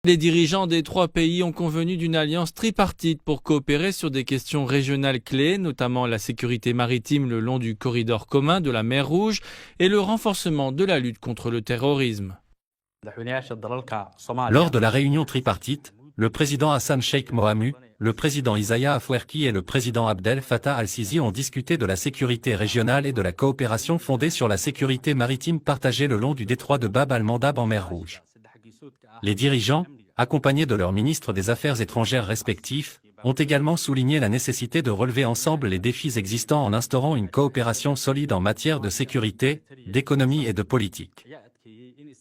Les dirigeants des trois pays ont convenu d'une alliance tripartite pour coopérer sur des questions régionales clés, notamment la sécurité maritime le long du corridor commun de la mer Rouge et le renforcement de la lutte contre le terrorisme. Lors de la réunion tripartite, le président Hassan Sheikh Mohamud, le président Isaias Afwerki et le président Abdel Fattah al-Sisi ont discuté de la sécurité régionale et de la coopération fondée sur la sécurité maritime partagée le long du détroit de Bab al-Mandab en mer Rouge. Les dirigeants, accompagnés de leurs ministres des Affaires étrangères respectifs, ont également souligné la nécessité de relever ensemble les défis existants en instaurant une coopération solide en matière de sécurité, d'économie et de politique.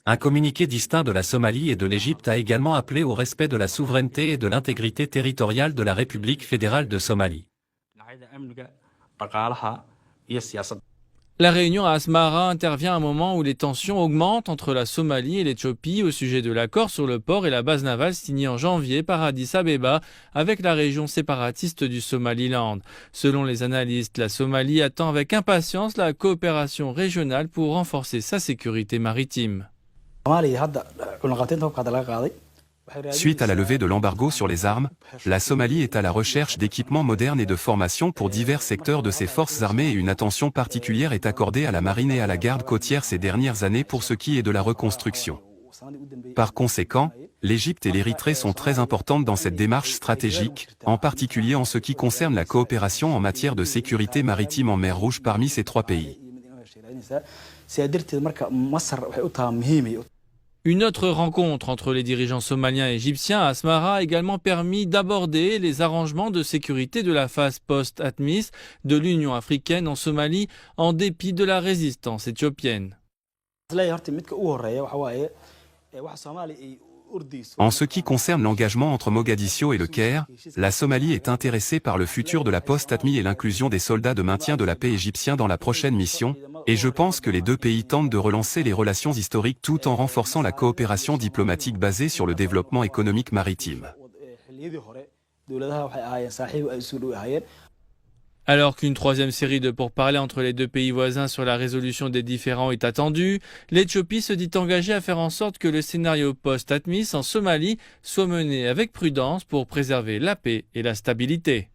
Un communiqué distinct de la Somalie et de l'Égypte a également appelé au respect de la souveraineté et de l'intégrité territoriale de la République fédérale de Somalie. La réunion à Asmara intervient à un moment où les tensions augmentent entre la Somalie et l'Éthiopie au sujet de l'accord sur le port et la base navale signé en janvier par Addis Abeba avec la région séparatiste du Somaliland. Selon les analystes, la Somalie attend avec impatience la coopération régionale pour renforcer sa sécurité maritime. Suite à la levée de l'embargo sur les armes, la Somalie est à la recherche d'équipements modernes et de formation pour divers secteurs de ses forces armées et une attention particulière est accordée à la marine et à la garde côtière ces dernières années pour ce qui est de la reconstruction. Par conséquent, l'Égypte et l'Érythrée sont très importantes dans cette démarche stratégique, en particulier en ce qui concerne la coopération en matière de sécurité maritime en mer Rouge parmi ces trois pays. Une autre rencontre entre les dirigeants somaliens et égyptiens à Asmara a également permis d'aborder les arrangements de sécurité de la phase post-ATMIS de l'Union africaine en Somalie en dépit de la résistance éthiopienne. En ce qui concerne l'engagement entre Mogadiscio et le Caire, la Somalie est intéressée par le futur de la post-ATMI et l'inclusion des soldats de maintien de la paix égyptiens dans la prochaine mission, et je pense que les deux pays tentent de relancer les relations historiques tout en renforçant la coopération diplomatique basée sur le développement économique maritime. Alors qu'une troisième série de pourparlers entre les deux pays voisins sur la résolution des différends est attendue, l'Éthiopie se dit engagée à faire en sorte que le scénario post-ATMIS en Somalie soit mené avec prudence pour préserver la paix et la stabilité.